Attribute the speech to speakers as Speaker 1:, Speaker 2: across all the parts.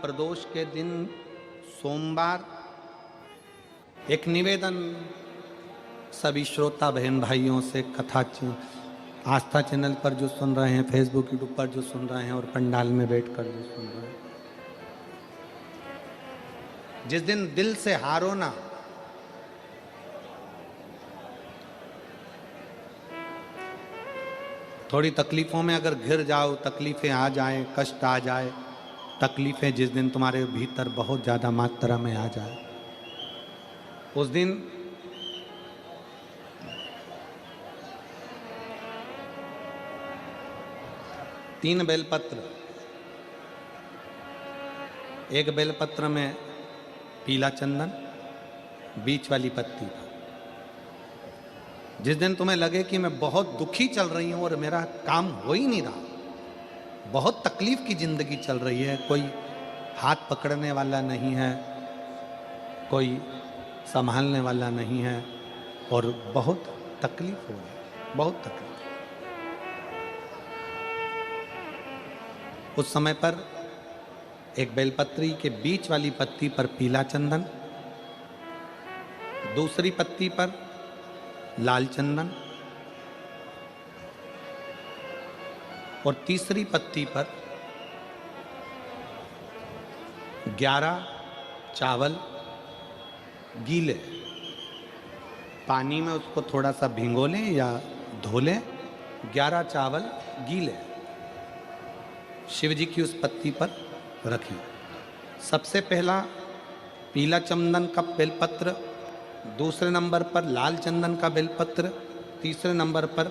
Speaker 1: प्रदोष के दिन सोमवार एक निवेदन सभी श्रोता बहन भाइयों से, कथा आस्था चैनल पर जो सुन रहे हैं, फेसबुक यूट्यूब पर जो सुन रहे हैं और पंडाल में बैठकर जो सुन रहे हैं, जिस दिन दिल से हारो ना, थोड़ी तकलीफों में अगर घिर जाओ, तकलीफें आ जाए, कष्ट आ जाए, तकलीफें जिस दिन तुम्हारे भीतर बहुत ज़्यादा मात्रा में आ जाए, उस दिन तीन बेलपत्र, एक बेलपत्र में पीला चंदन, बीच वाली पत्ती। जिस दिन तुम्हें लगे कि मैं बहुत दुखी चल रही हूं और मेरा काम हो ही नहीं रहा, बहुत तकलीफ की जिंदगी चल रही है, कोई हाथ पकड़ने वाला नहीं है, कोई संभालने वाला नहीं है और बहुत तकलीफ हो रही, बहुत तकलीफ। उस समय पर एक बेलपत्री के बीच वाली पत्ती पर पीला चंदन, दूसरी पत्ती पर लाल चंदन और तीसरी पत्ती पर 11 चावल गीले, पानी में उसको थोड़ा सा भिगो लें या धो लें, 11 चावल गीले शिव जी की उस पत्ती पर रखें। सबसे पहला पीला चंदन का बेलपत्र, दूसरे नंबर पर लाल चंदन का बेलपत्र, तीसरे नंबर पर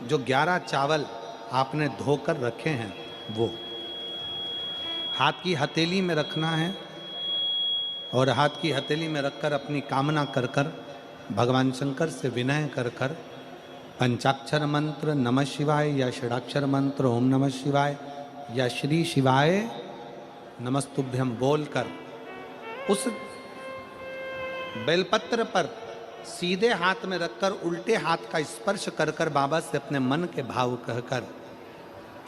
Speaker 1: जो 11 चावल आपने धोकर रखे हैं वो हाथ की हथेली में रखना है और हाथ की हथेली में रखकर अपनी कामना कर कर भगवान शंकर से विनय कर कर पंचाक्षर मंत्र नमः शिवाय या षडाक्षर मंत्र ओम नमः शिवाय या श्री शिवाय नमस्तुभ्यम बोलकर उस बेलपत्र पर सीधे हाथ में रखकर उल्टे हाथ का स्पर्श कर कर बाबा से अपने मन के भाव कहकर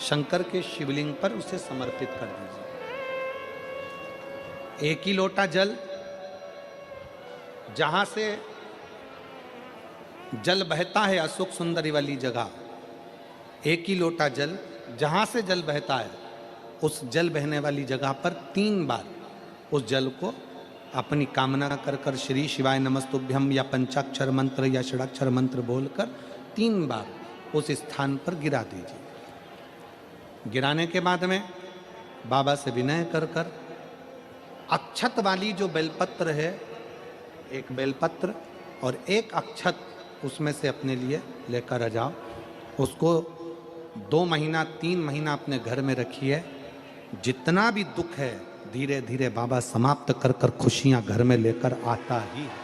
Speaker 1: शंकर के शिवलिंग पर उसे समर्पित कर दीजिए। एक ही लोटा जल, जहां से जल बहता है अशोक सुंदरी वाली जगह, एक ही लोटा जल जहां से जल बहता है उस जल बहने वाली जगह पर 3 बार उस जल को अपनी कामना कर कर श्री शिवाय नमस्तुभ्यम या पंचाक्षर मंत्र या षडाक्षर मंत्र बोलकर 3 बार उस स्थान पर गिरा दीजिए। गिराने के बाद में बाबा से विनय कर कर अक्षत वाली जो बेलपत्र है, एक बेलपत्र और एक अक्षत उसमें से अपने लिए लेकर आ जाओ। उसको 2 महीना 3 महीना अपने घर में रखिए। जितना भी दुख है धीरे धीरे बाबा समाप्त कर कर खुशियां घर में लेकर आता ही है।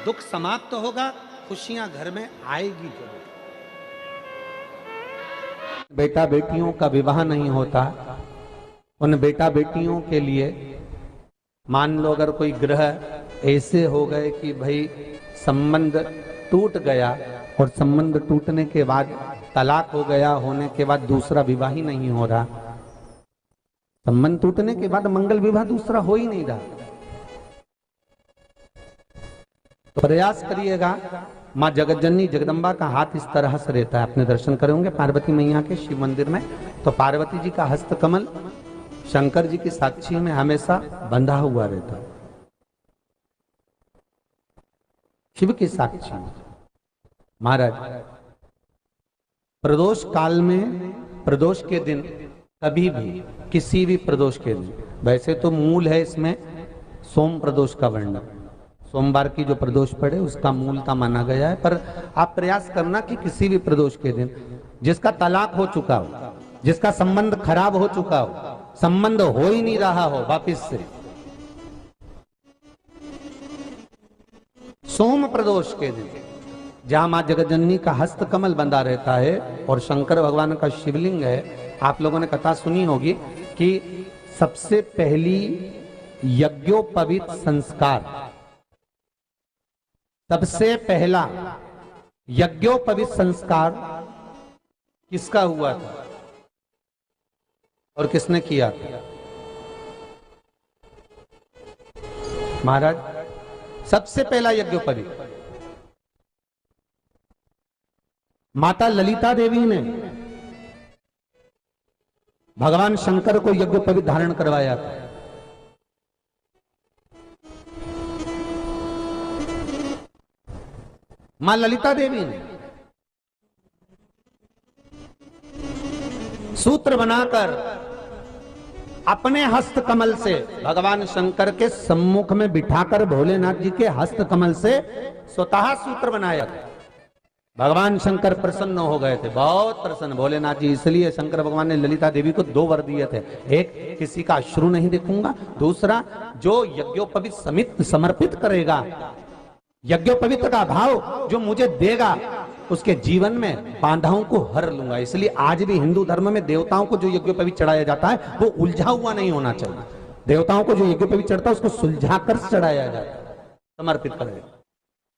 Speaker 1: दुख समाप्त होगा, खुशियां घर में आएगी जरूर। बेटा बेटियों का विवाह नहीं होता, उन बेटा बेटियों के लिए मान लो अगर कोई ग्रह ऐसे हो गए कि भाई संबंध टूट गया और संबंध टूटने के बाद तलाक हो गया, होने के बाद दूसरा विवाह ही नहीं हो रहा, संबंध टूटने के बाद मंगल विवाह दूसरा हो ही नहीं रहा, तो प्रयास करिएगा। माँ जगतजननी जगदम्बा का हाथ इस तरह से रहता है, अपने दर्शन करेंगे पार्वती मैया के शिव मंदिर में, तो पार्वती जी का हस्त कमल शंकर जी की साक्षी में हमेशा बंधा हुआ रहता है, शिव की साक्षी में। महाराज प्रदोष काल में, प्रदोष के दिन कभी भी, किसी भी प्रदोष के दिन, वैसे तो मूल है इसमें सोम प्रदोष का वर्णन, सोमवार की जो प्रदोष पड़े उसका मूलता माना गया है, पर आप प्रयास करना कि किसी भी प्रदोष के दिन जिसका तलाक हो चुका हो, जिसका संबंध खराब हो चुका हो, संबंध हो ही नहीं रहा हो वापिस से, सोम प्रदोष के दिन जहां मां जगतजननी का हस्त कमल बंधा रहता है और शंकर भगवान का शिवलिंग है। आप लोगों ने कथा सुनी होगी कि सबसे पहली यज्ञोपवीत संस्कार, सबसे पहला यज्ञोपवीत संस्कार किसका हुआ था? और किसने किया? महाराज। सबसे पहला यज्ञोपवीत माता ललिता देवी ने भगवान शंकर को यज्ञोपवीत धारण करवाया था। मां ललिता देवी ने सूत्र बनाकर अपने हस्त कमल से भगवान शंकर के सम्मुख में बिठाकर भोलेनाथ जी के हस्त कमल से स्वतः सूत्र बनाया था। भगवान शंकर प्रसन्न हो गए थे, बहुत प्रसन्न भोलेनाथ जी। इसलिए शंकर भगवान ने ललिता देवी को 2 वर दिए थे। एक, किसी का अश्रु नहीं देखूंगा। दूसरा, जो यज्ञोपवीत समित समर्पित करेगा, यज्ञोपवीत का भाव जो मुझे देगा, उसके जीवन में बाधाओं को हर लूंगा। इसलिए आज भी हिंदू धर्म में देवताओं को जो यज्ञोपवीत चढ़ाया जाता है वो उलझा हुआ नहीं होना चाहिए। देवताओं को जो यज्ञोपवीत चढ़ता है उसको सुलझाकर चढ़ाया जाता है, समर्पित करेगा।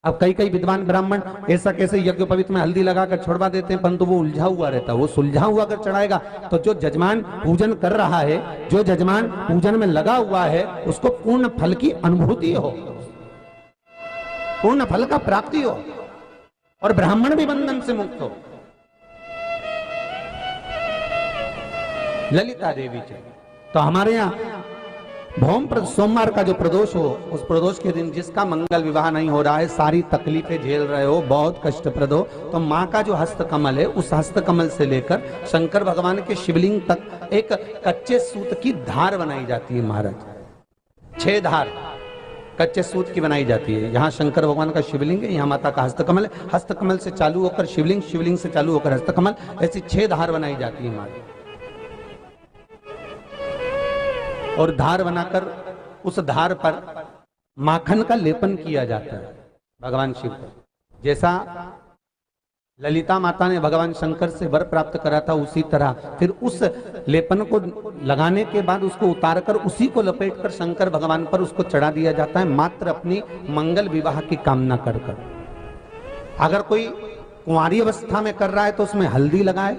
Speaker 1: अब कई विद्वान ब्राह्मण ऐसा कैसे यज्ञोपवीत में हल्दी लगाकर छोड़वा देते हैं, परंतु वो उलझा हुआ रहता है। वो सुलझा हुआ अगर चढ़ाएगा तो जो जजमान पूजन कर रहा है, जो जजमान पूजन में लगा हुआ है, उसको पूर्ण फल की अनुभूति हो, पूर्ण फल का प्राप्ति हो, और ब्राह्मण भी बंधन से मुक्त हो। ललिता देवी जी तो हमारे यहाँ भौम सोमवार का जो प्रदोष हो, उस प्रदोष के दिन जिसका मंगल विवाह नहीं हो रहा है, सारी तकलीफें झेल रहे हो, बहुत कष्टप्रद हो, तो माँ का जो हस्त कमल है, उस हस्त कमल से लेकर शंकर भगवान के शिवलिंग तक एक कच्चे सूत की धार बनाई जाती है। महाराज 6 धार कच्चे सूत की बनाई जाती है। यहाँ शंकर भगवान का शिवलिंग है, यहाँ माता का हस्तकमल है, हस्तकमल से चालू होकर शिवलिंग, शिवलिंग से चालू होकर हस्तकमल, ऐसी 6 धार बनाई जाती है हमारी। और धार बनाकर उस धार पर माखन का लेपन किया जाता है भगवान शिव को। जैसा ललिता माता ने भगवान शंकर से वर प्राप्त करा था, उसी तरह फिर उस लेपन को लगाने के बाद उसको उतारकर उसी को लपेटकर शंकर भगवान पर उसको चढ़ा दिया जाता है, मात्र अपनी मंगल विवाह की कामना कर कर। अगर कोई कुंवारी अवस्था में कर रहा है तो उसमें हल्दी लगाए,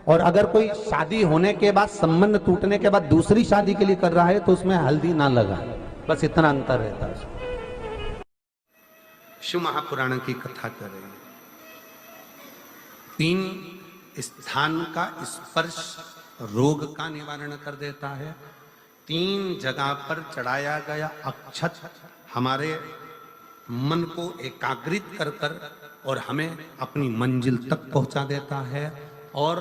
Speaker 1: और अगर कोई शादी होने के बाद, संबंध टूटने के बाद दूसरी शादी के लिए कर रहा है तो उसमें हल्दी ना लगाए। बस इतना अंतर रहता है। शिव महापुराण की कथा कर रहे हैं। 3 स्थान का स्पर्श रोग का निवारण कर देता है। 3 जगह पर चढ़ाया गया अक्षत हमारे मन को एकाग्रित कर कर और हमें अपनी मंजिल तक पहुंचा देता है। और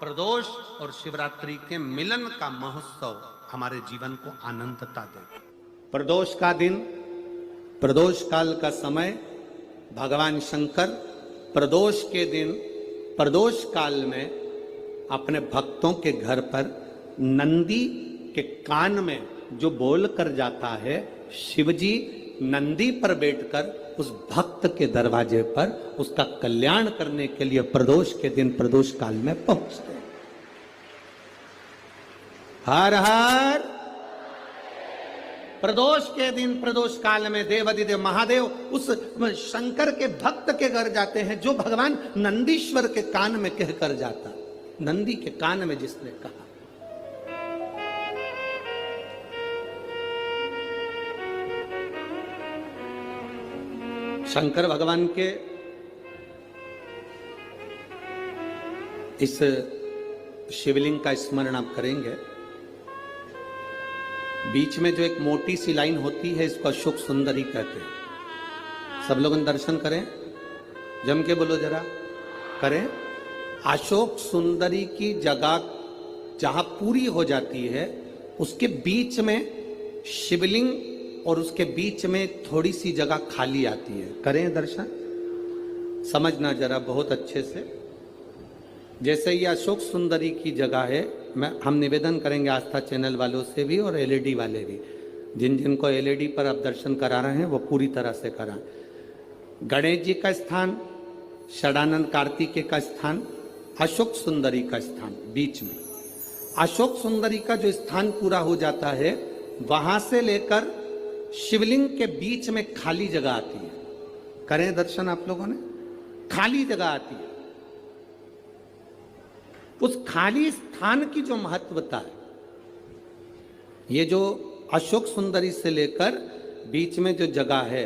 Speaker 1: प्रदोष और शिवरात्रि के मिलन का महोत्सव हमारे जीवन को आनंदता देता। प्रदोष का दिन, प्रदोष काल का समय, भगवान शंकर प्रदोष के दिन, प्रदोष काल में अपने भक्तों के घर पर नंदी के कान में जो बोल कर जाता है, शिवजी नंदी पर बैठकर उस भक्त के दरवाजे पर उसका कल्याण करने के लिए प्रदोष के दिन, प्रदोष काल में पहुंचते हैं। हर हर। प्रदोष के दिन, प्रदोष काल में देवाधिदेव महादेव उस शंकर के भक्त के घर जाते हैं, जो भगवान नंदीश्वर के कान में कहकर जाता। नंदी के कान में जिसने कहा, शंकर भगवान के इस शिवलिंग का स्मरण आप करेंगे। बीच में जो एक मोटी सी लाइन होती है, इसको अशोक सुंदरी कहते हैं। सब लोग दर्शन करें, जम के बोलो जरा, करें। अशोक सुंदरी की जगह जहां पूरी हो जाती है, उसके बीच में शिवलिंग और उसके बीच में थोड़ी सी जगह खाली आती है। करें दर्शन, समझना जरा बहुत अच्छे से। जैसे ये अशोक सुंदरी की जगह है, हम निवेदन करेंगे आस्था चैनल वालों से भी और एलईडी वाले भी, जिन जिनको एलईडी पर आप दर्शन करा रहे हैं वो पूरी तरह से कराएं। गणेश जी का स्थान, षडानंद कार्तिकेय का स्थान, अशोक सुंदरी का स्थान बीच में। अशोक सुंदरी का जो स्थान पूरा हो जाता है, वहां से लेकर शिवलिंग के बीच में खाली जगह आती है। करें दर्शन आप लोगों ने, खाली जगह आती है। उस खाली स्थान की जो महत्वता है, ये जो अशोक सुंदरी से लेकर बीच में जो जगह है,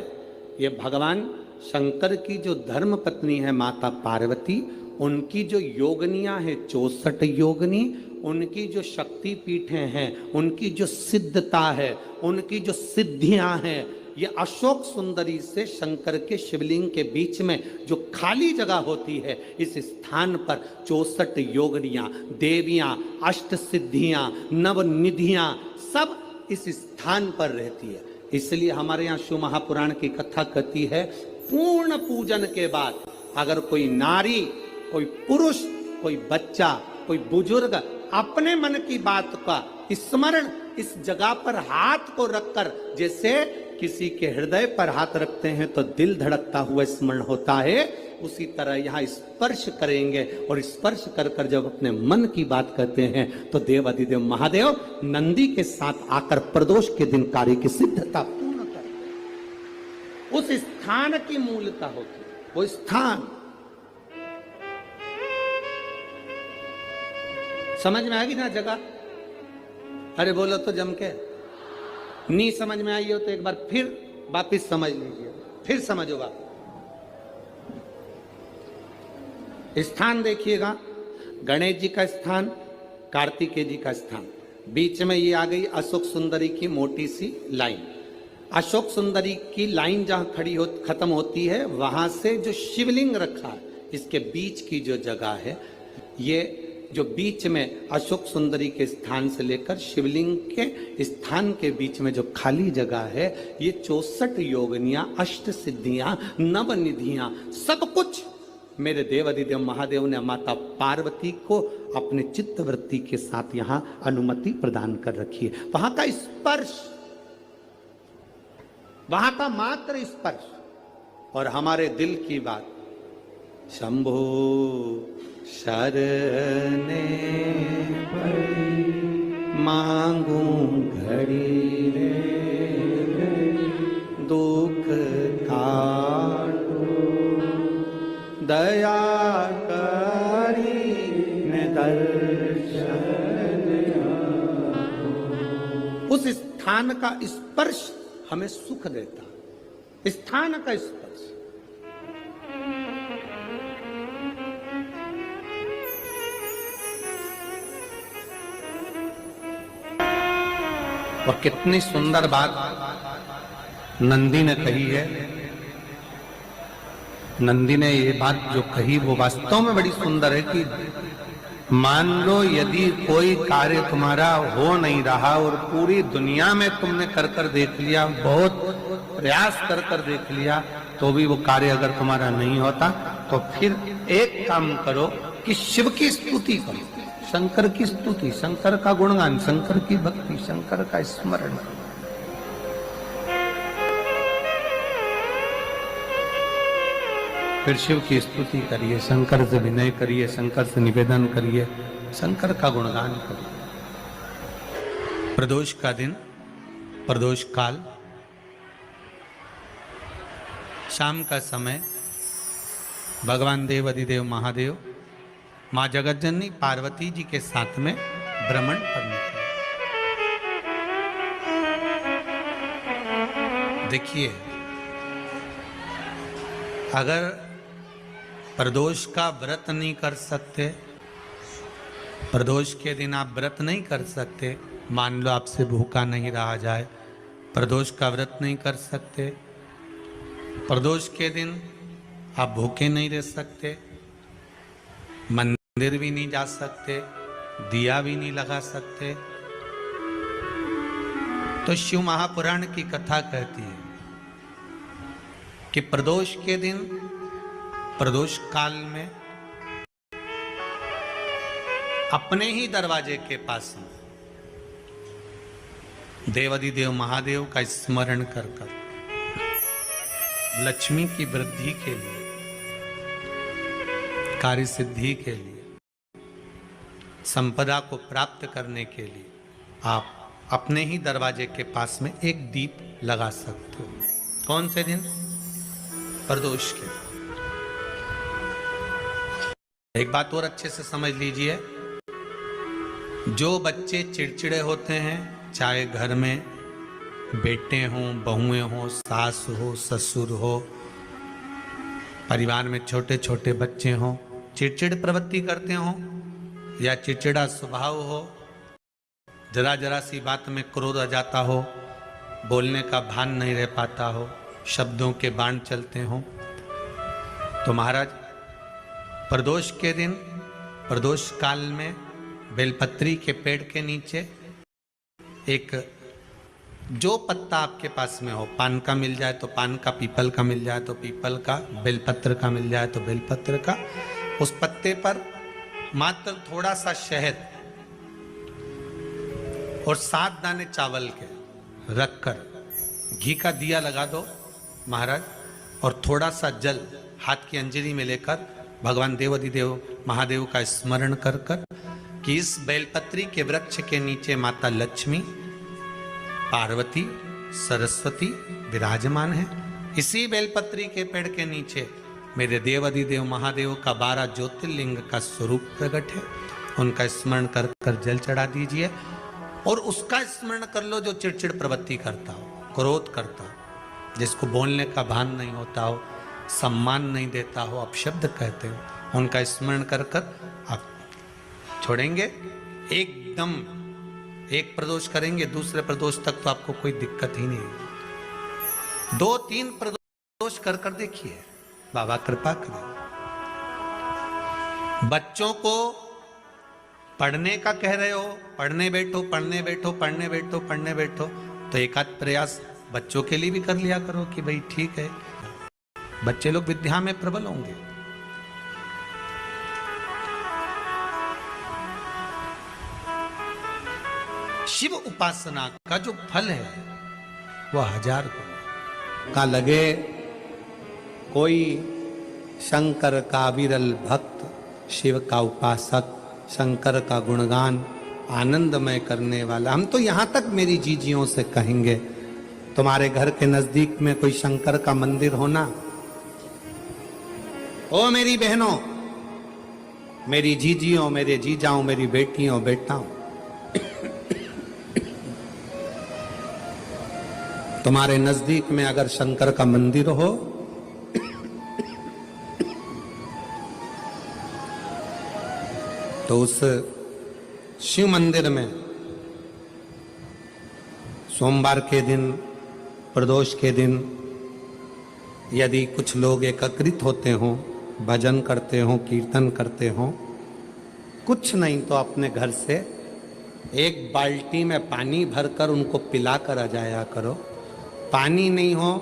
Speaker 1: ये भगवान शंकर की जो धर्म पत्नी है माता पार्वती, उनकी जो योगनियां हैं 64 योगनी, उनकी जो शक्ति पीठें हैं, उनकी जो सिद्धता है, उनकी जो सिद्धियां हैं, ये अशोक सुंदरी से शंकर के शिवलिंग के बीच में जो खाली जगह होती है, इस स्थान पर 64 योगनियां, देवियां, अष्ट सिद्धियां, नवनिधियां सब इस स्थान पर रहती है। इसलिए हमारे यहाँ शिव महापुराण की कथा कहती है, पूर्ण पूजन के बाद अगर कोई नारी, कोई पुरुष, कोई बच्चा, कोई बुजुर्ग अपने मन की बात का स्मरण इस जगह पर हाथ को रखकर, जैसे किसी के हृदय पर हाथ रखते हैं तो दिल धड़कता हुआ स्मरण होता है, उसी तरह यहाँ स्पर्श करेंगे और स्पर्श कर कर जब अपने मन की बात कहते हैं तो देव अधिदेव महादेव नंदी के साथ आकर प्रदोष के दिन कार्य की सिद्धता पूर्ण करते। उस स्थान की मूलता होती है, वो स्थान समझ में आएगी ना जगह? अरे बोलो तो जम के। नहीं समझ में आई हो तो एक बार फिर वापिस समझ लीजिए, फिर समझोगा। स्थान देखिएगा, गणेश जी का स्थान, कार्तिकेय जी का स्थान, बीच में ये आ गई अशोक सुंदरी की मोटी सी लाइन। अशोक सुंदरी की लाइन जहां खत्म होती है, वहां से जो शिवलिंग रखा है, इसके बीच की जो जगह है, ये जो बीच में अशोक सुंदरी के स्थान से लेकर शिवलिंग के स्थान के बीच में जो खाली जगह है, ये 64 योगनियां, अष्ट सिद्धियां, नवनिधियां, सब कुछ मेरे देव अधिदेव महादेव ने माता पार्वती को अपने चित्तवृत्ति के साथ यहां अनुमति प्रदान कर रखी है। वहां का स्पर्श, वहां का मात्र स्पर्श और हमारे दिल की बात, शंभो शरणे पड़ी मांगू घड़ी रे दुख काटो दया करी ने दर्शन। उस स्थान का स्पर्श हमें सुख देता, स्थान का स्पर्श। और कितनी सुंदर बात नंदी ने कही है। नंदी ने ये बात जो कही वो वास्तव में बड़ी सुंदर है कि मान लो यदि कोई कार्य तुम्हारा हो नहीं रहा और पूरी दुनिया में तुमने कर कर देख लिया, बहुत प्रयास कर कर देख लिया, तो भी वो कार्य अगर तुम्हारा नहीं होता, तो फिर एक काम करो कि शिव की स्तुति करो, शंकर की स्तुति, शंकर का गुणगान, शंकर की भक्ति, शंकर का स्मरण। फिर शिव की स्तुति करिए, शंकर से विनय करिए, शंकर से निवेदन करिए, शंकर का गुणगान करिए। प्रदोष का दिन, प्रदोष काल, शाम का समय, भगवान देव अधिदेव महादेव माँ जगतजननी पार्वती जी के साथ में भ्रमण करने के। देखिए, अगर प्रदोष का व्रत नहीं कर सकते, प्रदोष के दिन आप व्रत नहीं कर सकते, मान लो आपसे भूखा नहीं रहा जाए, प्रदोष का व्रत नहीं कर सकते, प्रदोष के दिन आप भूखे नहीं रह सकते, मंदिर भी नहीं जा सकते, दिया भी नहीं लगा सकते, तो शिव महापुराण की कथा कहती है कि प्रदोष के दिन, प्रदोष काल में अपने ही दरवाजे के पास देवाधिदेव महादेव का स्मरण कर कर लक्ष्मी की वृद्धि के लिए, कार्य सिद्धि के लिए, संपदा को प्राप्त करने के लिए आप अपने ही दरवाजे के पास में एक दीप लगा सकते हो। कौन से दिन? प्रदोष के। एक बात और अच्छे से समझ लीजिए, जो बच्चे चिड़चिड़े होते हैं, चाहे घर में बेटे हों, बहुएं हों, सास हो, ससुर हो, परिवार में छोटे छोटे बच्चे हों, चिड़चिड़ प्रवृत्ति करते हों या चिड़चिड़ा स्वभाव हो, जरा जरा सी बात में क्रोध आ जाता हो, बोलने का भान नहीं रह पाता हो, शब्दों के बाण चलते हों, तो महाराज प्रदोष के दिन, प्रदोष काल में बेलपत्री के पेड़ के नीचे एक जो पत्ता आपके पास में हो, पान का मिल जाए तो पान का, पीपल का मिल जाए तो पीपल का, बेलपत्र का मिल जाए तो बेलपत्र का, उस पत्ते पर मात्र थोड़ा सा शहद और 7 दाने चावल के रखकर घी का दिया लगा दो महाराज, और थोड़ा सा जल हाथ की अंजलि में लेकर भगवान देवाधिदेव महादेव का स्मरण कर कर कि इस बेलपत्री के वृक्ष के नीचे माता लक्ष्मी, पार्वती, सरस्वती विराजमान है। इसी बेलपत्री के पेड़ के नीचे मेरे देवाधिदेव महादेव का 12 ज्योतिर्लिंग का स्वरूप प्रकट है। उनका स्मरण कर कर जल चढ़ा दीजिए और उसका स्मरण कर लो जो चिड़चिड़ प्रवृत्ति करता हो, क्रोध करता हो, जिसको बोलने का भान नहीं होता हो, सम्मान नहीं देता हो, अपशब्द कहते हो, उनका स्मरण कर कर आप छोड़ेंगे। एकदम एक प्रदोष करेंगे, दूसरे प्रदोष तक तो आपको कोई दिक्कत ही नहीं। 2-3 प्रदोष कर कर देखिए, बाबा कृपा करें। बच्चों को पढ़ने का कह रहे हो, पढ़ने बैठो, पढ़ने बैठो, पढ़ने बैठो, पढ़ने बैठो, तो एक आध प्रयास बच्चों के लिए भी कर लिया करो कि भाई ठीक है, बच्चे लोग विद्या में प्रबल होंगे। शिव उपासना का जो फल है वह 1000 गुना का लगे। कोई शंकर का विरल भक्त, शिव का उपासक, शंकर का गुणगान आनंदमय करने वाला। हम तो यहां तक मेरी जीजियों से कहेंगे, तुम्हारे घर के नजदीक में कोई शंकर का मंदिर होना, ओ मेरी बहनों, मेरी जीजियों, मेरे जीजाओं, मेरी बेटियों, बेटाओं, तुम्हारे नजदीक में अगर शंकर का मंदिर हो तो उस शिव मंदिर में सोमवार के दिन, प्रदोष के दिन यदि कुछ लोग एकत्रित होते हों, भजन करते हों, कीर्तन करते हों, कुछ नहीं तो अपने घर से एक बाल्टी में पानी भरकर उनको पिला कर आ जाया करो। पानी नहीं हो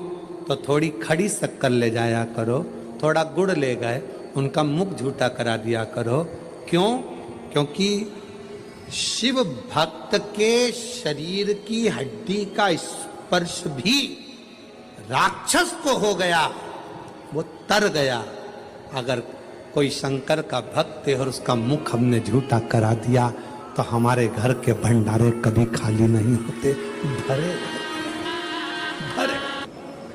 Speaker 1: तो थोड़ी खड़ी शक्कर ले जाया करो, थोड़ा गुड़ ले गए, उनका मुख झूठा करा दिया करो। क्यों? क्योंकि शिव भक्त के शरीर की हड्डी का स्पर्श भी राक्षस को हो गया, वो तर गया। अगर कोई शंकर का भक्त है और उसका मुख हमने झूठा करा दिया तो हमारे घर के भंडारे कभी खाली नहीं होते, भरे भरे।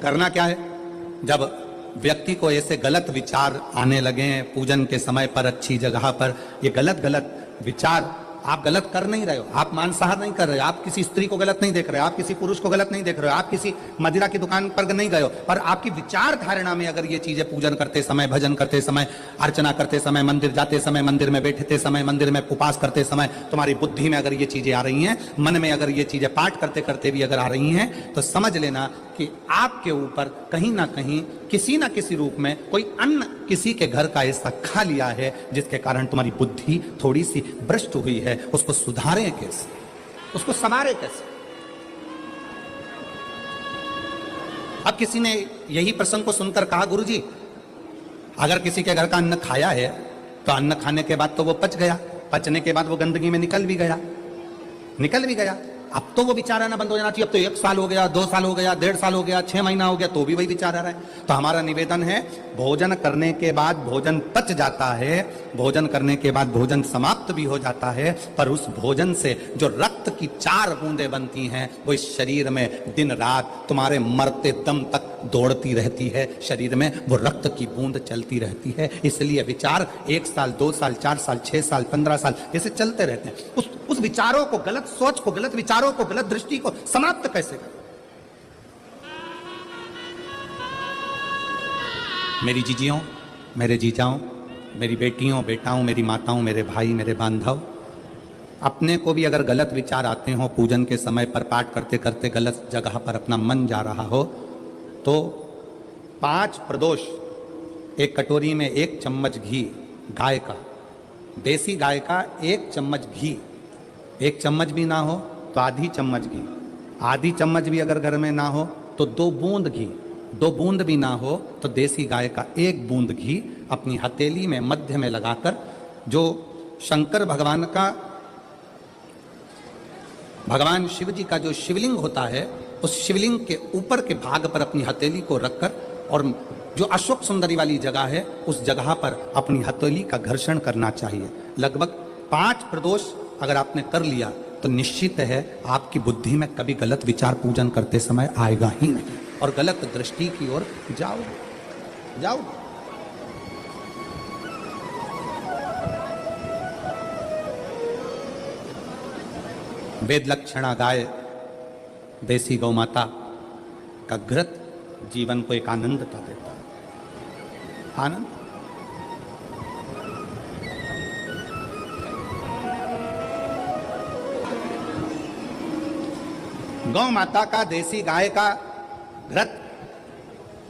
Speaker 1: करना क्या है? जब व्यक्ति को ऐसे गलत विचार आने लगे हैं पूजन के समय पर, अच्छी जगह पर, ये गलत गलत विचार, आप गलत कर नहीं रहे हो, आप मांसाहार नहीं कर रहे हो, आप किसी स्त्री को गलत नहीं देख रहे हो, आप किसी पुरुष को गलत नहीं देख रहे हो, आप किसी मदिरा की दुकान पर नहीं गए हो, पर आपकी विचार धारणा में अगर ये चीजें पूजन करते समय, भजन करते समय, अर्चना करते समय, मंदिर जाते समय, मंदिर में बैठते समय, मंदिर में उपवास करते समय तुम्हारी बुद्धि में अगर ये चीजें आ रही हैं, मन में अगर ये चीजें पाठ करते करते भी अगर आ रही हैं, तो समझ लेना कि आपके ऊपर कहीं ना कहीं किसी ना किसी रूप में कोई अन्न किसी के घर का ऐसा खा लिया है जिसके कारण तुम्हारी बुद्धि थोड़ी सी भ्रष्ट हुई है। उसको सुधारें कैसे, उसको संवारें कैसे? अब किसी ने यही प्रसंग को सुनकर कहा, गुरुजी अगर किसी के घर का अन्न खाया है तो अन्न खाने के बाद तो वो पच गया, पचने के बाद वो गंदगी में निकल भी गया, अब तो वो विचार आना बंद हो जाना चाहिए। अब तो 1 साल हो गया, 2 साल हो गया, 1.5 साल हो गया, 6 महीना हो गया, तो भी वही विचार आ रहा है। तो हमारा निवेदन है, भोजन करने के बाद भोजन पच जाता है, भोजन करने के बाद भोजन समाप्त भी हो जाता है, पर उस भोजन से जो रक्त की 4 बूंदें बनती हैं वो इस शरीर में दिन रात तुम्हारे मरते दम तक दौड़ती रहती है शरीर में, वो रक्त की बूंद चलती रहती है। इसलिए विचार 1 साल 2 साल 4 साल 6 साल 15 साल जैसे चलते रहते हैं। उस विचारों को, गलत सोच को, गलत विचारों को, गलत दृष्टि को समाप्त कैसे करें? मेरी जीजियों, मेरे जीजाओं, मेरी बेटियों, बेटाओं, मेरी माताओं, मेरे भाई, मेरे बांधव, अपने को भी अगर गलत विचार आते हो, पूजन के समय पर पाठ करते करते गलत जगह पर अपना मन जा रहा हो, तो 5 प्रदोष, एक कटोरी में 1 चम्मच घी, गाय का, देसी गाय का 1 चम्मच घी, 1 चम्मच भी ना हो तो आधी चम्मच घी, आधी चम्मच भी अगर घर में ना हो तो 2 बूंद घी, 2 बूंद भी ना हो तो देसी गाय का 1 बूंद घी अपनी हथेली में मध्य में लगाकर, जो शंकर भगवान का, भगवान शिव जी का जो शिवलिंग होता है, उस शिवलिंग के ऊपर के भाग पर अपनी हथेली को रखकर, और जो अशोक सुंदरी वाली जगह है उस जगह पर अपनी हथेली का घर्षण करना चाहिए। लगभग 5 प्रदोष अगर आपने कर लिया तो निश्चित है आपकी बुद्धि में कभी गलत विचार पूजन करते समय आएगा ही नहीं, और गलत दृष्टि की ओर जाओ। वेद लक्षणा गाय, देसी गौ माता का घृत जीवन को एक आनंदता देता है। आनंद। गौ माता का, देसी गाय का घृत,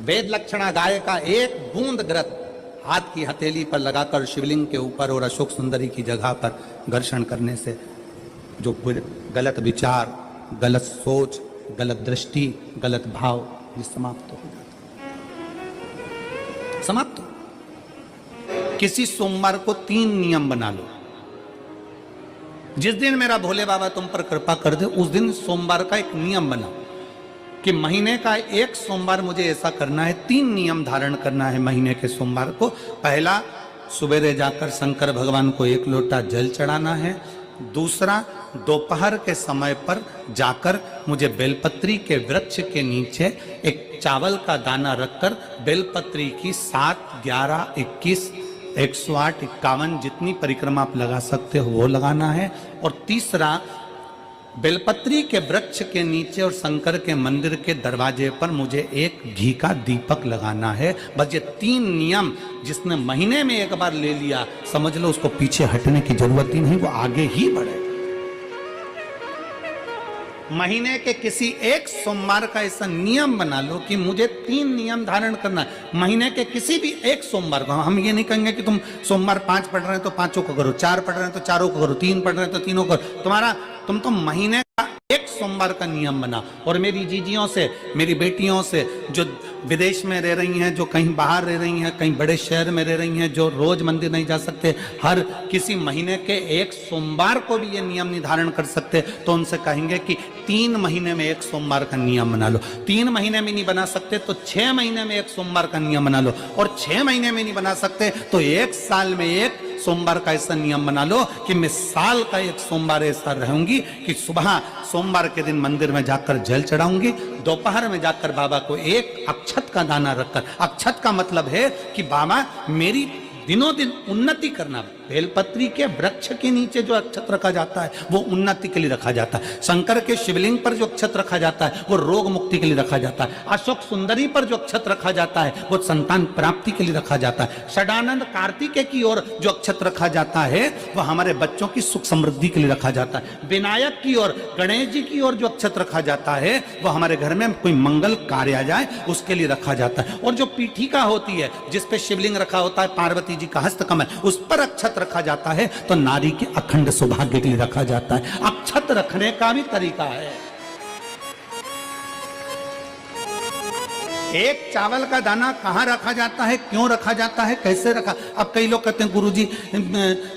Speaker 1: वेद लक्षणा गाय का 1 बूंद घृत हाथ की हथेली पर लगाकर शिवलिंग के ऊपर और अशोक सुंदरी की जगह पर घर्षण करने से जो गलत विचार, गलत सोच, गलत दृष्टि, गलत भाव, ये समाप्त हो जाता है। समाप्त। किसी सोमवार को 3 नियम बना लो। जिस दिन मेरा भोले बाबा तुम पर कृपा कर दे, उस दिन सोमवार का एक नियम बनाओ कि महीने का 1 सोमवार मुझे ऐसा करना है, 3 नियम धारण करना है महीने के सोमवार को। पहला, सुबेरे जाकर शंकर भगवान को 1 लोटा जल चढ़ाना है। दूसरा, दोपहर के समय पर जाकर मुझे बेलपत्री के वृक्ष के नीचे एक चावल का दाना रखकर बेलपत्री की 7, 11, 21, 108, 51 जितनी परिक्रमा आप लगा सकते हो वो लगाना है। और तीसरा, बेलपत्री के वृक्ष के नीचे और शंकर के मंदिर के दरवाजे पर मुझे 1 घी का दीपक लगाना है। बस ये 3 नियम जिसने महीने में एक बार ले लिया, समझ लो उसको पीछे हटने की जरूरत ही नहीं, वो आगे ही बढ़े। महीने के किसी 1 सोमवार का ऐसा नियम बना लो कि मुझे 3 नियम धारण करना है महीने के किसी भी 1 सोमवार को। हम ये नहीं कहेंगे कि तुम सोमवार 5 पढ़ रहे हैं तो 5 को करो, 4 पढ़ रहे हैं तो 4 को करो, 3 पढ़ रहे हैं तो 3 को करो। तुम तो महीने का 1 सोमवार का नियम बना। और मेरी जीजियों से, मेरी बेटियों से जो विदेश में रह रही हैं, जो कहीं बाहर रह रही हैं, कहीं बड़े शहर में रह रही हैं, जो रोज मंदिर नहीं जा सकते, हर किसी महीने के 1 सोमवार को भी ये नियम निर्धारण कर सकते, तो उनसे कहेंगे कि 3 महीने में 1 सोमवार का नियम बना लो। 3 महीने में नहीं बना सकते तो 6 महीने में 1 सोमवार का नियम बना लो। और 6 महीने में नहीं बना सकते तो 1 साल में 1 सोमवार का ऐसा नियम बना लो कि मैं साल का 1 सोमवार ऐसा रहूंगी कि सुबह सोमवार के दिन मंदिर में जाकर जल चढ़ाऊंगी, दोपहर में जाकर बाबा को 1 अक्षत का दाना रखकर, अक्षत का मतलब है कि बाबा मेरी दिनों दिन उन्नति करना। बेलपत्री के वृक्ष के नीचे जो अक्षत रखा जाता है वो उन्नति के लिए रखा जाता है। शंकर के शिवलिंग पर जो अक्षत रखा जाता है वो रोग मुक्ति के लिए रखा जाता है। अशोक सुंदरी पर जो अक्षत रखा जाता है वो संतान प्राप्ति के लिए रखा जाता है। षडानंद कार्तिकेय की ओर जो अक्षत रखा जाता है वो हमारे बच्चों की सुख समृद्धि के लिए रखा जाता है। विनायक की ओर, गणेश जी की ओर जो अक्षत रखा जाता है वो हमारे घर में कोई मंगल कार्य आ जाए उसके लिए रखा जाता है। और जो पीठिका होती है जिसपे शिवलिंग रखा होता है, पार्वती जी का हस्तकमल, उस पर अक्षत रखा जाता है तो नारी के अखंड सौभाग्य के लिए रखा जाता है। अक्षत रखने का भी तरीका है। एक चावल का दाना कहां रखा जाता है, क्यों रखा जाता है, कैसे रखा। अब कई लोग कहते हैं गुरुजी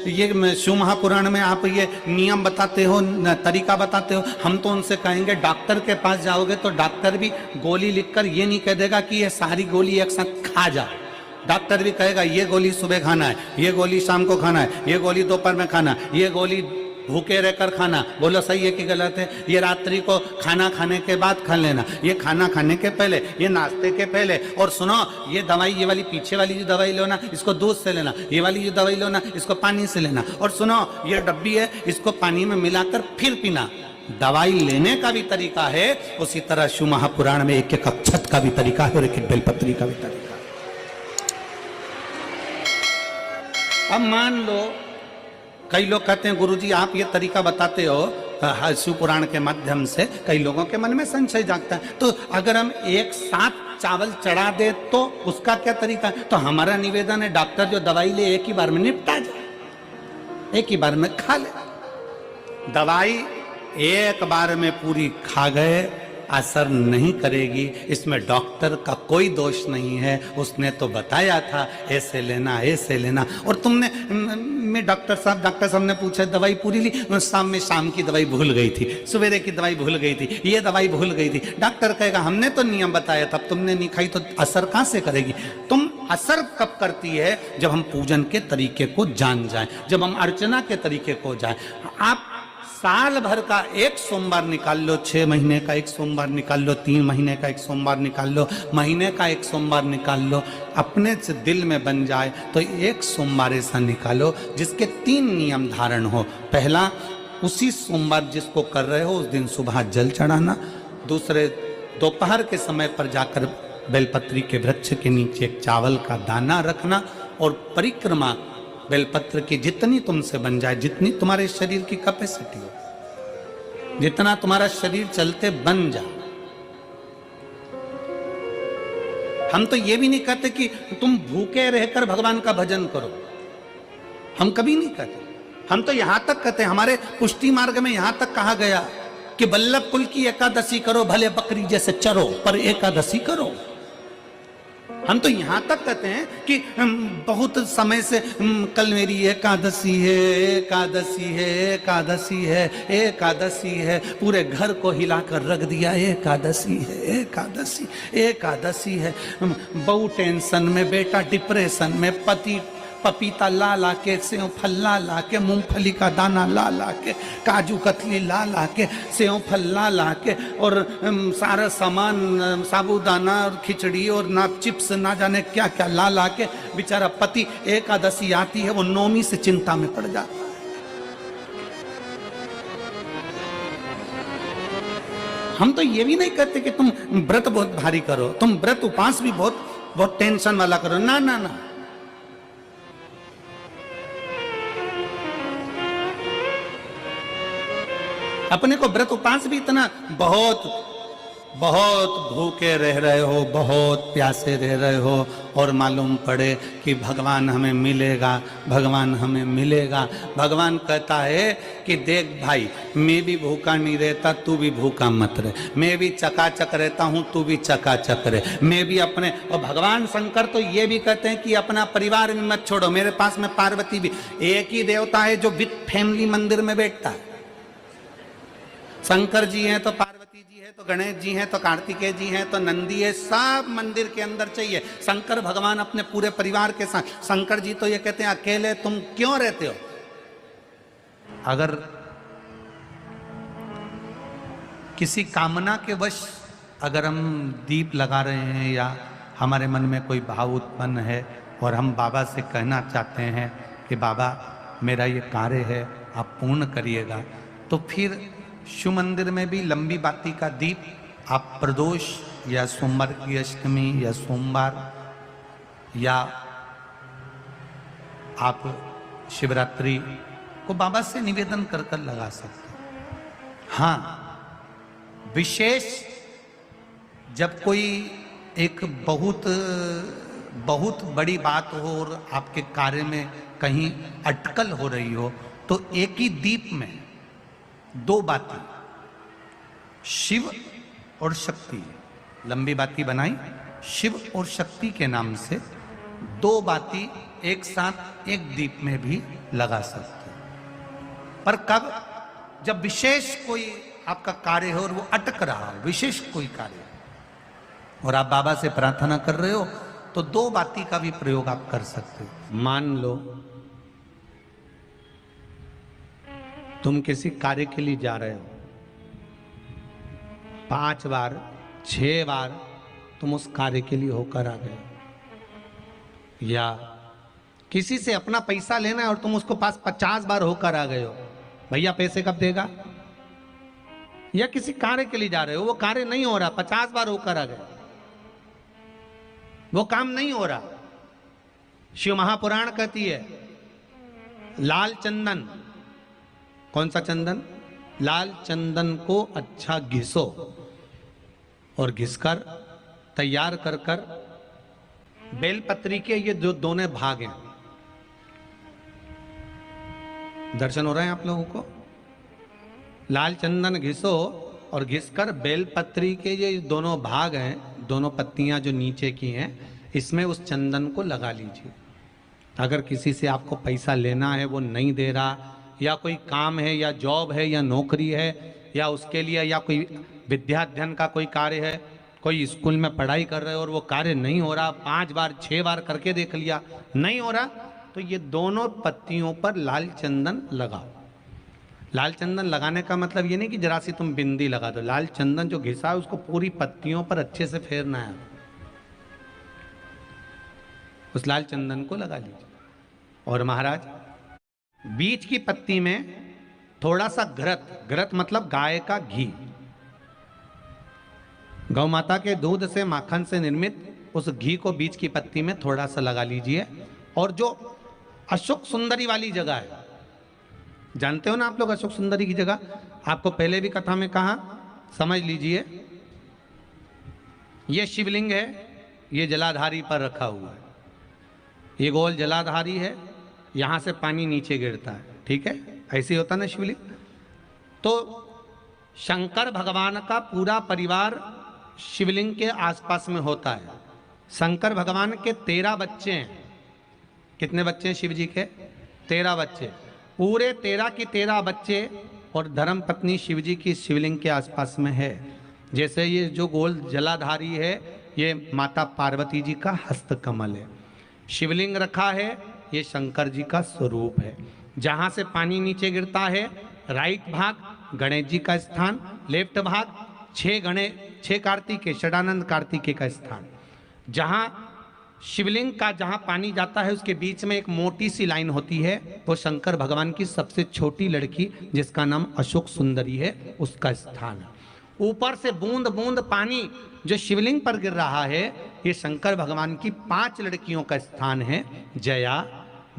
Speaker 1: ये शिव महापुराण में आप ये नियम बताते हो, तरीका बताते हो। हम तो उनसे कहेंगे डॉक्टर के पास जाओगे तो डॉक्टर भी गोली लिखकर ये नहीं कह देगा कि ये सारी गोली एक साथ खा जा। डॉक्टर भी कहेगा ये गोली सुबह खाना है, ये गोली शाम को खाना है, ये गोली दोपहर में खाना है, ये गोली भूखे रहकर खाना, बोलो सही है कि गलत है? ये रात्रि को खाना खाने के बाद खा लेना, ये खाना खाने के पहले, ये नाश्ते के पहले। और सुनो, ये दवाई, ये वाली पीछे वाली जो दवाई लो ना, इसको दूध से लेना, ये वाली जो दवाई लो ना, इसको पानी से लेना। और सुनो, ये डब्बी है, इसको पानी में मिलाकर फिर पीना। दवाई लेने का भी तरीका है, उसी तरह शिव महापुराण में एक एक अक्षत का भी तरीका है और एक एक बेलपत्री का भी तरीका है। अब मान लो कई लोग कहते हैं गुरुजी आप ये तरीका बताते हो शिव पुराण के माध्यम से, कई लोगों के मन में संशय जागता है, तो अगर हम एक साथ चावल चढ़ा दे तो उसका क्या तरीका है? तो हमारा निवेदन है डॉक्टर जो दवाई ले एक ही बार में निपटा जाए, एक ही बार में खा ले। दवाई एक बार में पूरी खा गए असर नहीं करेगी, इसमें डॉक्टर का कोई दोष नहीं है। उसने तो बताया था ऐसे लेना, ऐसे लेना। और तुमने मैं डॉक्टर साहब ने पूछा दवाई पूरी ली, शाम की दवाई भूल गई थी, सवेरे की दवाई भूल गई थी, ये दवाई भूल गई थी। डॉक्टर कहेगा हमने तो नियम बताया था, तुमने नहीं खाई तो असर कहां से करेगी? तुम असर कब करती है? जब हम पूजन के तरीके को जान जाएं, जब हम अर्चना के तरीके को जाएं। आप साल भर का एक सोमवार निकाल लो, 6 महीने का एक सोमवार निकाल लो, 3 महीने का एक सोमवार निकाल लो, महीने का एक सोमवार निकाल लो, अपने से दिल में बन जाए तो एक सोमवार ऐसा निकालो जिसके 3 नियम धारण हो। पहला, उसी सोमवार जिसको कर रहे हो उस दिन सुबह जल चढ़ाना। दूसरे, दोपहर के समय पर जाकर बेलपत्री के वृक्ष के नीचे एक चावल का दाना रखना और परिक्रमा बेलपत्र की जितनी तुमसे बन जाए, जितनी तुम्हारे शरीर की कैपेसिटी हो, जितना तुम्हारा शरीर चलते बन जाए। हम तो ये भी नहीं कहते कि तुम भूखे रहकर भगवान का भजन करो, हम कभी नहीं कहते। हम तो यहां तक कहते हैं, हमारे पुष्टि मार्ग में यहां तक कहा गया कि वल्लभ कुल की एकादशी करो, भले बकरी जैसे चरो पर एकादशी करो। हम तो यहां तक कहते हैं कि बहुत समय से कल मेरी एकादशी है, एकादशी है, एकादशी है, एकादशी है, पूरे घर को हिलाकर रख दिया, एकादशी है, एकादशी, एकादशी है। बहू टेंशन में, बेटा डिप्रेशन में, पति पपीता ला ला के, सेव फल ला ला के, मूंगफली का दाना ला ला के, काजू कतली ला ला के, सेव फल ला ला के, और सारा सामान साबूदाना और खिचड़ी और ना चिप्स ना जाने क्या क्या ला ला के, बेचारा पति एकादशी आती है वो नौमी से चिंता में पड़ जाता है। हम तो ये भी नहीं कहते कि तुम व्रत बहुत भारी करो, तुम व्रत उपास भी बहुत टेंशन वाला करो, ना ना ना। अपने को व्रत उपास भी इतना बहुत भूखे रह रहे हो, बहुत प्यासे रह रहे हो, और मालूम पड़े कि भगवान हमें मिलेगा, भगवान हमें मिलेगा। भगवान कहता है कि देख भाई, मैं भी भूखा नहीं रहता, तू भी भूखा मत रहे, मैं भी चकाचक रहता हूँ, तू भी चकाचक रहे, मैं भी अपने। और भगवान शंकर तो ये भी कहते हैं कि अपना परिवार भी मत छोड़ो। मेरे पास में पार्वती भी, एक ही देवता है जो विद फैमिली मंदिर में बैठता है। शंकर जी हैं तो पार्वती जी है, तो गणेश जी हैं, तो कार्तिकेय जी हैं, तो नंदी है, सब मंदिर के अंदर चाहिए। शंकर भगवान अपने पूरे परिवार के साथ। शंकर जी तो ये कहते हैं अकेले तुम क्यों रहते हो? अगर किसी कामना के वश अगर हम दीप लगा रहे हैं या हमारे मन में कोई भाव उत्पन्न है और हम बाबा से कहना चाहते हैं कि बाबा मेरा ये कार्य है आप पूर्ण करिएगा, तो फिर शिव मंदिर में भी लंबी बाती का दीप आप प्रदोष या सोमवार की अष्टमी या सोमवार या आप शिवरात्रि को बाबा से निवेदन कर कर लगा सकते हैं। हाँ, विशेष जब कोई एक बहुत बड़ी बात हो और आपके कार्य में कहीं अटकल हो रही हो, तो एक ही दीप में 2 बाती, शिव और शक्ति, लंबी बाती बनाई, शिव और शक्ति के नाम से 2 बाती एक साथ एक दीप में भी लगा सकते हैं। पर कब? जब विशेष कोई आपका कार्य हो और वो अटक रहा हो, विशेष कोई कार्य, और आप बाबा से प्रार्थना कर रहे हो, तो 2 बाती का भी प्रयोग आप कर सकते हो। मान लो तुम किसी कार्य के लिए जा रहे हो, 5 बार 6 बार तुम उस कार्य के लिए होकर आ गए, या किसी से अपना पैसा लेना है और तुम उसको पास 50 बार होकर आ गए हो, भैया पैसे कब देगा। या किसी कार्य के लिए जा रहे हो, वो कार्य नहीं हो रहा, 50 बार होकर आ गए, वो काम नहीं हो रहा। शिव महापुराण कहती है लाल चंदन, कौन सा चंदन, लाल चंदन को अच्छा घिसो और घिसकर तैयार कर कर, बेलपत्री के ये जो दोनों भाग हैं, दर्शन हो रहे हैं आप लोगों को, लाल चंदन घिसो और घिसकर बेलपत्री के ये दोनों भाग हैं, दोनों पत्तियां जो नीचे की हैं, इसमें उस चंदन को लगा लीजिए। अगर किसी से आपको पैसा लेना है, वो नहीं दे रहा, या कोई काम है या जॉब है या नौकरी है या उसके लिए, या कोई विद्याध्ययन का कोई कार्य है, कोई स्कूल में पढ़ाई कर रहे हो और वो कार्य नहीं हो रहा, 5 बार 6 बार करके देख लिया नहीं हो रहा, तो ये दोनों पत्तियों पर लाल चंदन लगाओ। लाल चंदन लगाने का मतलब ये नहीं कि जरा सी तुम बिंदी लगा दो, लाल चंदन जो घिसा है उसको पूरी पत्तियों पर अच्छे से फेरना है, उस लाल चंदन को लगा लीजिए। और महाराज बीच की पत्ती में थोड़ा सा घृत, घृत मतलब गाय का घी, गौ माता के दूध से माखन से निर्मित उस घी को बीच की पत्ती में थोड़ा सा लगा लीजिए। और जो अशोक सुंदरी वाली जगह है, जानते हो ना आप लोग अशोक सुंदरी की जगह, आपको पहले भी कथा में कहा, समझ लीजिए ये शिवलिंग है, ये जलाधारी पर रखा हुआ है, ये गोल जलाधारी है, यहां से पानी नीचे गिरता है, ठीक है, ऐसे होता ना शिवलिंग। तो शंकर भगवान का पूरा परिवार शिवलिंग के आसपास में होता है। शंकर भगवान के 13 बच्चे हैं। कितने बच्चे हैं शिव जी के? 13 बच्चे, पूरे 13 की 13 बच्चे और धर्म पत्नी शिव जी की शिवलिंग के आसपास में है। जैसे ये जो गोल जलाधारी है, ये माता पार्वती जी का हस्त कमल है। शिवलिंग रखा है, ये शंकर जी का स्वरूप है। जहां से पानी नीचे गिरता है, राइट भाग गणेश जी का स्थान, लेफ्ट भाग 6 कार्तिकेय, षडानंद कार्तिकेय का स्थान। जहां शिवलिंग का जहां पानी जाता है उसके बीच में एक मोटी सी लाइन होती है, वो शंकर भगवान की सबसे छोटी लड़की जिसका नाम अशोक सुंदरी है, उसका स्थान है। ऊपर से बूंद बूंद पानी जो शिवलिंग पर गिर रहा है, ये शंकर भगवान की 5 लड़कियों का स्थान है, जया,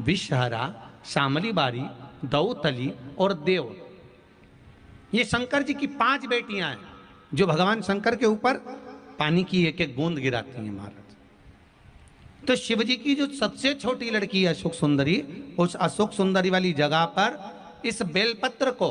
Speaker 1: विषहरा, शामली बारी, दौतली और देव। ये शंकर जी की 5 बेटियां हैं जो भगवान शंकर के ऊपर पानी की एक एक बूंद गिराती हैं महाराज। तो शिव जी की जो सबसे छोटी लड़की है अशोक सुंदरी, उस अशोक सुंदरी वाली जगह पर इस बेलपत्र को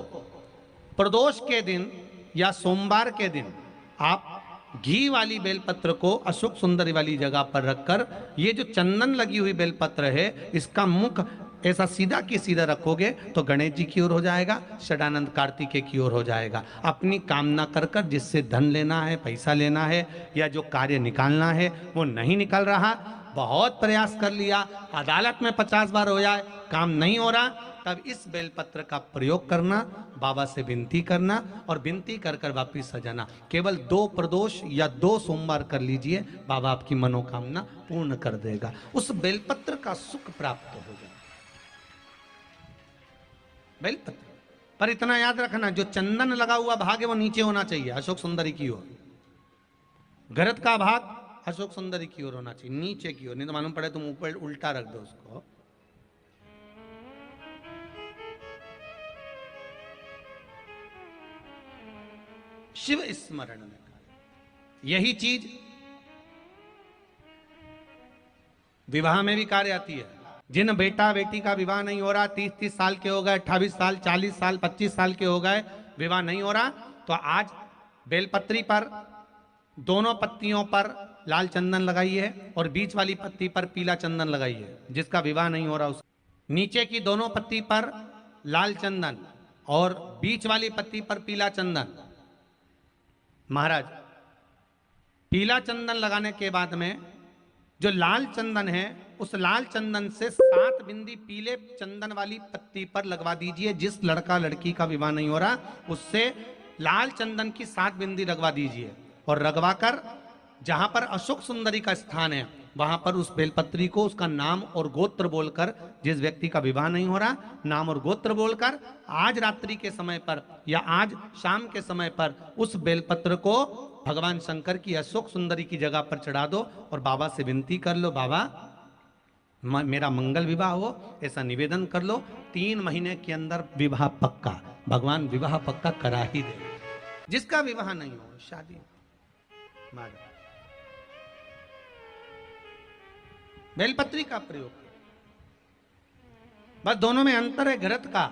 Speaker 1: प्रदोष के दिन या सोमवार के दिन आप घी वाली बेलपत्र को अशोक सुंदरी वाली जगह पर रखकर, ये जो चंदन लगी हुई बेलपत्र है, इसका मुख ऐसा सीधा की सीधा रखोगे तो गणेश जी की ओर हो जाएगा, षडानंद कार्तिकेय की ओर हो जाएगा। अपनी कामना कर कर जिससे धन लेना है, पैसा लेना है, या जो कार्य निकालना है वो नहीं निकल रहा, बहुत प्रयास कर लिया, अदालत में 50 बार हो जाए, काम नहीं हो रहा, तब इस बेलपत्र का प्रयोग करना, बाबा से विनती करना और विनती कर कर वापिस सजाना। केवल 2 प्रदोष या 2 सोमवार कर लीजिए, बाबा आपकी मनोकामना पूर्ण कर देगा। उस बेलपत्र का सुख प्राप्त हो जाए। बेलपत्र पर इतना याद रखना, जो चंदन लगा हुआ भाग है वो नीचे होना चाहिए, अशोक सुंदरी की ओर। घृत का भाग अशोक सुंदरी की ओर होना चाहिए, नीचे की ओर, नहीं तो मालूम पड़े तुम ऊपर उल्टा रख दो उसको। शिव स्मरण में यही चीज विवाह में भी कार्य आती है। जिन बेटा बेटी का विवाह नहीं हो रहा, 30-30 साल के हो गए, 28 साल, 40 साल, 25 साल के हो गए, विवाह नहीं हो रहा, तो आज बेलपत्री पर दोनों पत्तियों पर लाल चंदन लगाइए और बीच वाली पत्ती पर पीला चंदन लगाइए। जिसका विवाह नहीं हो रहा उस नीचे की दोनों पत्ती पर लाल चंदन और बीच वाली पत्ती पर पीला चंदन। महाराज पीला चंदन लगाने के बाद में जो लाल चंदन है उस लाल चंदन से 7 बिंदी पीले चंदन वाली पत्ती पर लगवा दीजिए। जिस लड़का लड़की का विवाह नहीं हो रहा उससे लाल चंदन की 7 बिंदी लगवा दीजिए और लगवाकर जहां पर अशोक सुंदरी का स्थान है वहां पर उस बेलपत्री को उसका नाम और गोत्र बोलकर, जिस व्यक्ति का विवाह नहीं हो रहा नाम और गोत्र बोलकर आज रात्रि के समय पर या आज शाम के समय पर उस बेलपत्र को भगवान शंकर की अशोक सुंदरी की जगह पर चढ़ा दो और बाबा से विनती कर लो, बाबा मेरा मंगल विवाह हो, ऐसा निवेदन कर लो। 3 महीने के अंदर विवाह पक्का, भगवान विवाह पक्का करा ही दे। जिसका विवाह नहीं हो शादी बेलपत्री का प्रयोग, बस दोनों में अंतर है घृत का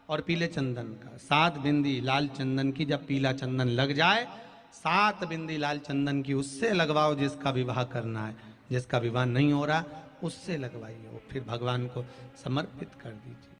Speaker 1: और पीले चंदन का। 7 बिंदी लाल चंदन की जब पीला चंदन लग जाए 7 बिंदी लाल चंदन की उससे लगवाओ जिसका विवाह करना है। जिसका विवाह नहीं हो रहा उससे लगवाइए, फिर भगवान को समर्पित कर दीजिए।